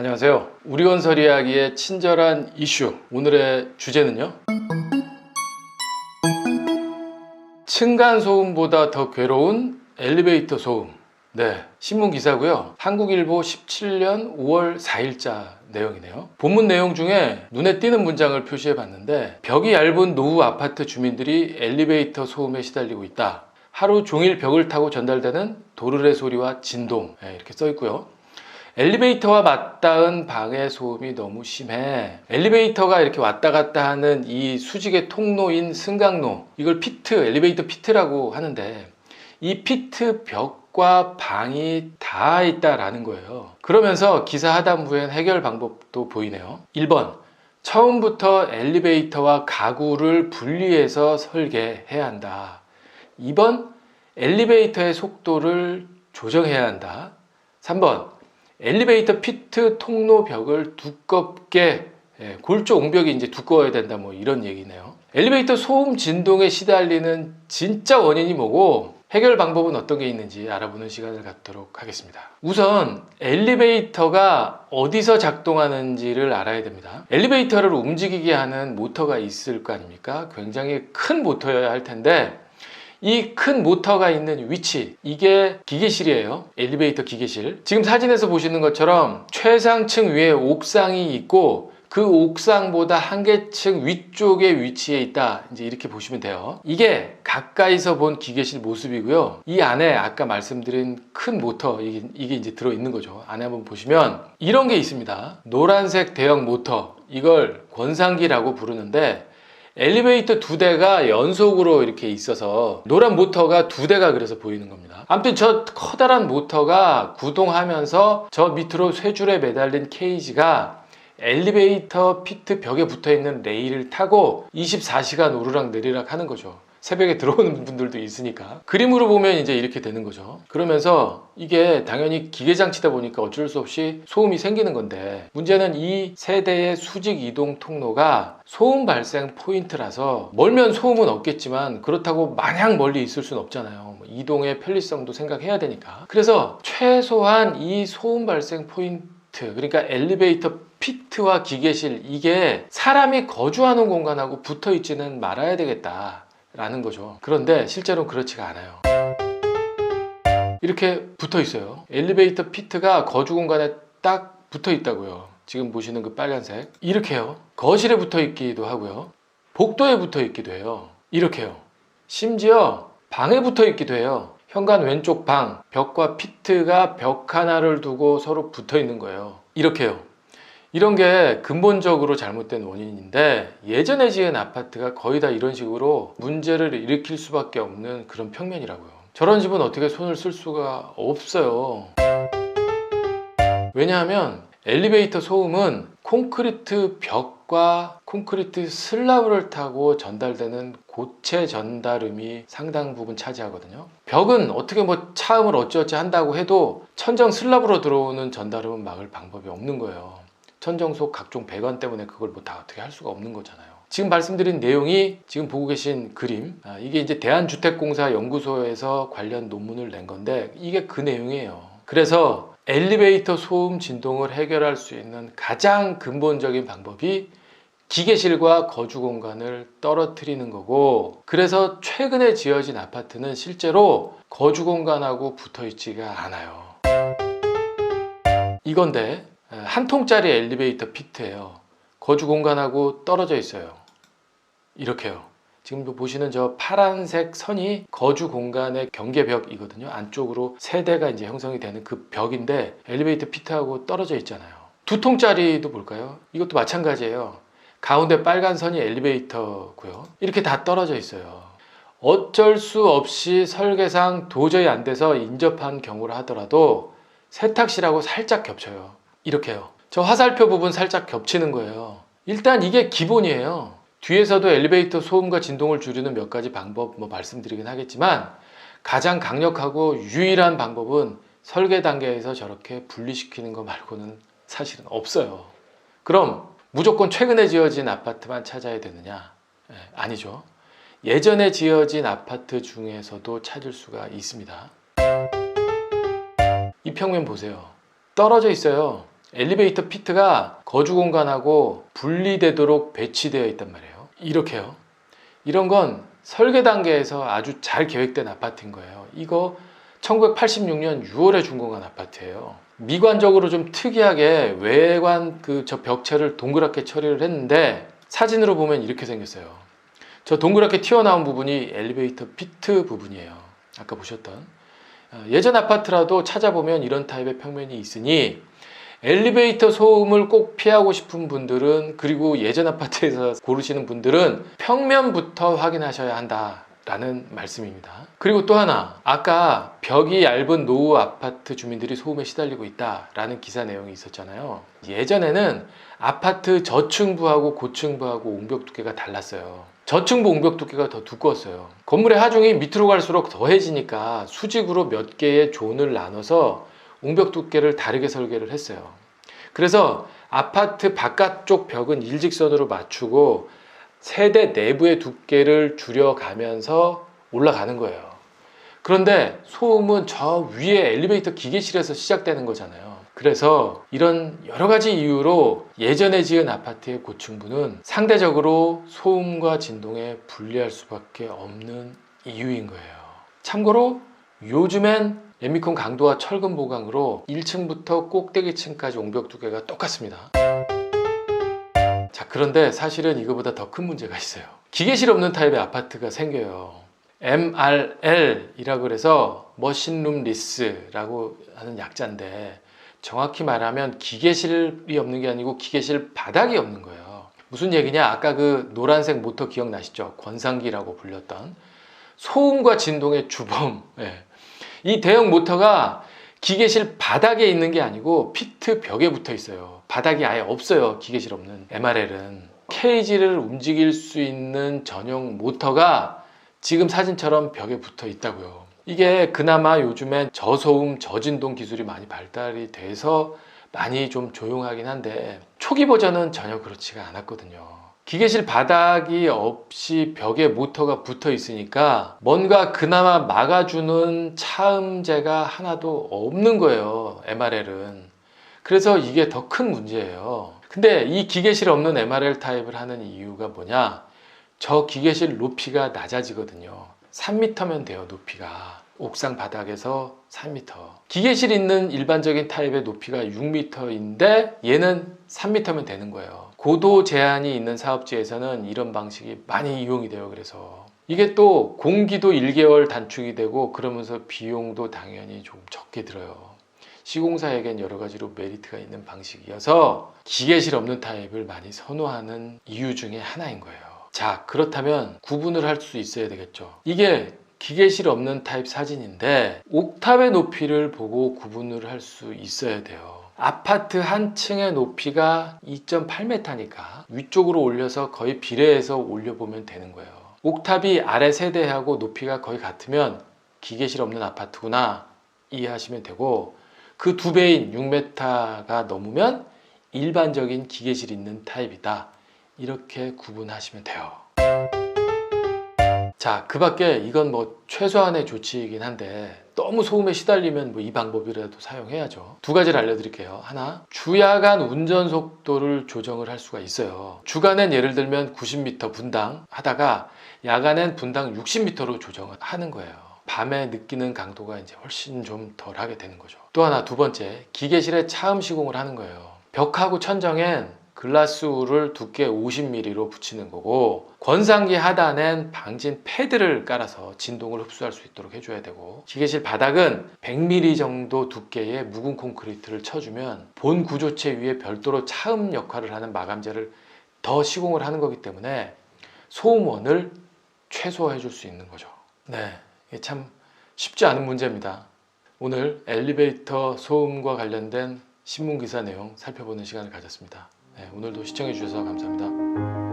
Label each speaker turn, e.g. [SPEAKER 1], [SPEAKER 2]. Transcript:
[SPEAKER 1] 안녕하세요. 우리건설 이야기의 친절한 이슈, 오늘의 주제는요, 층간소음보다 더 괴로운 엘리베이터 소음. 네, 신문 기사고요. 한국일보 17년 5월 4일자 내용이네요. 본문 내용 중에 눈에 띄는 문장을 표시해 봤는데, 벽이 얇은 노후 아파트 주민들이 엘리베이터 소음에 시달리고 있다. 하루 종일 벽을 타고 전달되는 도르래 소리와 진동, 이렇게 써 있고요. 엘리베이터와 맞닿은 방해 소음이 너무 심해. 엘리베이터가 이렇게 왔다 갔다 하는 이 수직의 통로인 승강로, 이걸 피트, 엘리베이터 피트라고 하는데, 이 피트 벽과 방이 닿아 있다라는 거예요. 그러면서 기사 하단부엔 해결 방법도 보이네요. 1번, 처음부터 엘리베이터와 가구를 분리해서 설계해야 한다. 2번, 엘리베이터의 속도를 조정해야 한다. 3번, 엘리베이터 피트 통로 벽을 두껍게, 골조 옹벽이 이제 두꺼워야 된다, 뭐 이런 얘기네요. 엘리베이터 소음 진동에 시달리는 진짜 원인이 뭐고 해결 방법은 어떤 게 있는지 알아보는 시간을 갖도록 하겠습니다. 우선 엘리베이터가 어디서 작동하는지를 알아야 됩니다. 엘리베이터를 움직이게 하는 모터가 있을 거 아닙니까? 굉장히 큰 모터여야 할 텐데, 이 큰 모터가 있는 위치, 이게 기계실이에요. 엘리베이터 기계실. 지금 사진에서 보시는 것처럼 최상층 위에 옥상이 있고, 그 옥상보다 한 개층 위쪽에 위치해 있다, 이제 이렇게 보시면 돼요. 이게 가까이서 본 기계실 모습이고요. 이 안에 아까 말씀드린 큰 모터, 이게 이제 들어있는 거죠. 안에 한번 보시면 이런 게 있습니다. 노란색 대형 모터, 이걸 권상기라고 부르는데, 엘리베이터 두 대가 연속으로 이렇게 있어서 노란 모터가 두 대가 그래서 보이는 겁니다. 아무튼 저 커다란 모터가 구동하면서 저 밑으로 쇠줄에 매달린 케이지가 엘리베이터 피트 벽에 붙어 있는 레일을 타고 24시간 오르락 내리락 하는 거죠. 새벽에 들어오는 분들도 있으니까. 그림으로 보면 이제 이렇게 되는 거죠. 그러면서 이게 당연히 기계장치다 보니까 어쩔 수 없이 소음이 생기는 건데, 문제는 이 세대의 수직 이동 통로가 소음 발생 포인트라서, 멀면 소음은 없겠지만 그렇다고 마냥 멀리 있을 수는 없잖아요. 이동의 편리성도 생각해야 되니까. 그래서 최소한 이 소음 발생 포인트, 그러니까 엘리베이터 피트와 기계실, 이게 사람이 거주하는 공간하고 붙어 있지는 말아야 되겠다 라는 거죠. 그런데 실제로는 그렇지가 않아요. 이렇게 붙어 있어요. 엘리베이터 피트가 거주 공간에 딱 붙어 있다고요. 지금 보시는 그 빨간색, 이렇게요. 거실에 붙어 있기도 하고요, 복도에 붙어 있기도 해요. 이렇게요. 심지어 방에 붙어 있기도 해요. 현관 왼쪽 방, 벽과 피트가 벽 하나를 두고 서로 붙어 있는 거예요. 이렇게요. 이런 게 근본적으로 잘못된 원인인데, 예전에 지은 아파트가 거의 다 이런 식으로 문제를 일으킬 수밖에 없는 그런 평면이라고요. 저런 집은 어떻게 손을 쓸 수가 없어요. 왜냐하면 엘리베이터 소음은 콘크리트 벽과 콘크리트 슬라브를 타고 전달되는 고체 전달음이 상당 부분 차지하거든요. 벽은 어떻게 뭐 차음을 어찌어찌 한다고 해도 천정 슬라브로 들어오는 전달음은 막을 방법이 없는 거예요. 천정 속 각종 배관 때문에 그걸 뭐 다 어떻게 할 수가 없는 거잖아요. 지금 말씀드린 내용이 지금 보고 계신 그림, 이게 이제 대한주택공사 연구소에서 관련 논문을 낸 건데, 이게 그 내용이에요. 그래서 엘리베이터 소음 진동을 해결할 수 있는 가장 근본적인 방법이 기계실과 거주 공간을 떨어뜨리는 거고, 그래서 최근에 지어진 아파트는 실제로 거주 공간하고 붙어 있지가 않아요. 이건데 한 통짜리 엘리베이터 피트예요. 거주 공간하고 떨어져 있어요. 이렇게요. 지금 보시는 저 파란색 선이 거주 공간의 경계벽이거든요. 안쪽으로 세대가 이제 형성이 되는 그 벽인데, 엘리베이터 피트하고 떨어져 있잖아요. 두 통짜리도 볼까요? 이것도 마찬가지예요. 가운데 빨간 선이 엘리베이터고요. 이렇게 다 떨어져 있어요. 어쩔 수 없이 설계상 도저히 안 돼서 인접한 경우를 하더라도 세탁실하고 살짝 겹쳐요. 이렇게요. 저 화살표 부분 살짝 겹치는 거예요. 일단 이게 기본이에요. 뒤에서도 엘리베이터 소음과 진동을 줄이는 몇 가지 방법 말씀드리긴 하겠지만, 가장 강력하고 유일한 방법은 설계 단계에서 저렇게 분리시키는 거 말고는 사실은 없어요. 그럼 무조건 최근에 지어진 아파트만 찾아야 되느냐? 아니죠. 예전에 지어진 아파트 중에서도 찾을 수가 있습니다. 이 평면 보세요. 떨어져 있어요. 엘리베이터 피트가 거주 공간하고 분리되도록 배치되어 있단 말이에요. 이렇게요. 이런 건 설계 단계에서 아주 잘 계획된 아파트인 거예요. 이거 1986년 6월에 준공한 아파트예요. 미관적으로 좀 특이하게 외관 저 벽체를 동그랗게 처리를 했는데 사진으로 보면 이렇게 생겼어요. 저 동그랗게 튀어나온 부분이 엘리베이터 피트 부분이에요. 아까 보셨던. 예전 아파트라도 찾아보면 이런 타입의 평면이 있으니 엘리베이터 소음을 꼭 피하고 싶은 분들은, 그리고 예전 아파트에서 고르시는 분들은 평면부터 확인하셔야 한다라는 말씀입니다. 그리고 또 하나, 아까 벽이 얇은 노후 아파트 주민들이 소음에 시달리고 있다라는 기사 내용이 있었잖아요. 예전에는 아파트 저층부하고 고층부하고 옹벽 두께가 달랐어요. 저층부 옹벽 두께가 더 두꺼웠어요. 건물의 하중이 밑으로 갈수록 더해지니까 수직으로 몇 개의 존을 나눠서 옹벽 두께를 다르게 설계를 했어요. 그래서 아파트 바깥쪽 벽은 일직선으로 맞추고 세대 내부의 두께를 줄여가면서 올라가는 거예요. 그런데 소음은 저 위에 엘리베이터 기계실에서 시작되는 거잖아요. 그래서 이런 여러 가지 이유로 예전에 지은 아파트의 고층부는 상대적으로 소음과 진동에 불리할 수밖에 없는 이유인 거예요. 참고로 요즘엔 레미콘 강도와 철근 보강으로 1층부터 꼭대기층까지 옹벽 두께가 똑같습니다. 자, 그런데 사실은 이거보다 더 큰 문제가 있어요. 기계실 없는 타입의 아파트가 생겨요. MRL이라고 해서 머신룸 리스라고 하는 약자인데, 정확히 말하면 기계실이 없는 게 아니고 기계실 바닥이 없는 거예요. 무슨 얘기냐? 아까 그 노란색 모터 기억나시죠? 권상기라고 불렸던 소음과 진동의 주범. 네. 이 대형 모터가 기계실 바닥에 있는 게 아니고 피트 벽에 붙어 있어요. 바닥이 아예 없어요. 기계실 없는 MRL은. 케이지를 움직일 수 있는 전용 모터가 지금 사진처럼 벽에 붙어 있다고요. 이게 그나마 요즘엔 저소음, 저진동 기술이 많이 발달이 돼서 많이 좀 조용하긴 한데, 초기 버전은 전혀 그렇지가 않았거든요. 기계실 바닥이 없이 벽에 모터가 붙어 있으니까 뭔가 그나마 막아주는 차음제가 하나도 없는 거예요, MRL은. 그래서 이게 더 큰 문제예요. 근데 이 기계실 없는 MRL 타입을 하는 이유가 뭐냐? 저 기계실 높이가 낮아지거든요. 3m면 돼요, 높이가. 옥상 바닥에서 3m. 기계실 있는 일반적인 타입의 높이가 6m인데 얘는 3m면 되는 거예요. 고도 제한이 있는 사업지에서는 이런 방식이 많이 이용이 돼요. 그래서 이게 또 공기도 1개월 단축이 되고, 그러면서 비용도 당연히 좀 적게 들어요. 시공사에겐 여러 가지로 메리트가 있는 방식이어서 기계실 없는 타입을 많이 선호하는 이유 중에 하나인 거예요. 자, 그렇다면 구분을 할 수 있어야 되겠죠. 이게 기계실 없는 타입 사진인데 옥탑의 높이를 보고 구분을 할 수 있어야 돼요. 아파트 한 층의 높이가 2.8m니까 위쪽으로 올려서 거의 비례해서 올려보면 되는 거예요. 옥탑이 아래 세대하고 높이가 거의 같으면 기계실 없는 아파트구나 이해하시면 되고, 그 2배인 6m가 넘으면 일반적인 기계실 있는 타입이다, 이렇게 구분하시면 돼요. 자, 그 밖에 이건 뭐 최소한의 조치이긴 한데 너무 소음에 시달리면 뭐 이 방법이라도 사용해야죠. 2가지를 알려드릴게요. 하나, 주야간 운전 속도를 조정을 할 수가 있어요. 주간엔 예를 들면 90m 분당 하다가 야간엔 분당 60m로 조정을 하는 거예요. 밤에 느끼는 강도가 이제 훨씬 좀 덜 하게 되는 거죠. 또 하나, 2번째, 기계실에 차음 시공을 하는 거예요. 벽하고 천정엔 글라스울을 두께 50mm로 붙이는 거고, 권상기 하단엔 방진 패드를 깔아서 진동을 흡수할 수 있도록 해줘야 되고, 기계실 바닥은 100mm 정도 두께의 묵은 콘크리트를 쳐주면 본 구조체 위에 별도로 차음 역할을 하는 마감재를 더 시공을 하는 거기 때문에 소음원을 최소화해 줄 수 있는 거죠. 네, 이게 참 쉽지 않은 문제입니다. 오늘 엘리베이터 소음과 관련된 신문기사 내용 살펴보는 시간을 가졌습니다. 네, 오늘도 시청해 주셔서 감사합니다.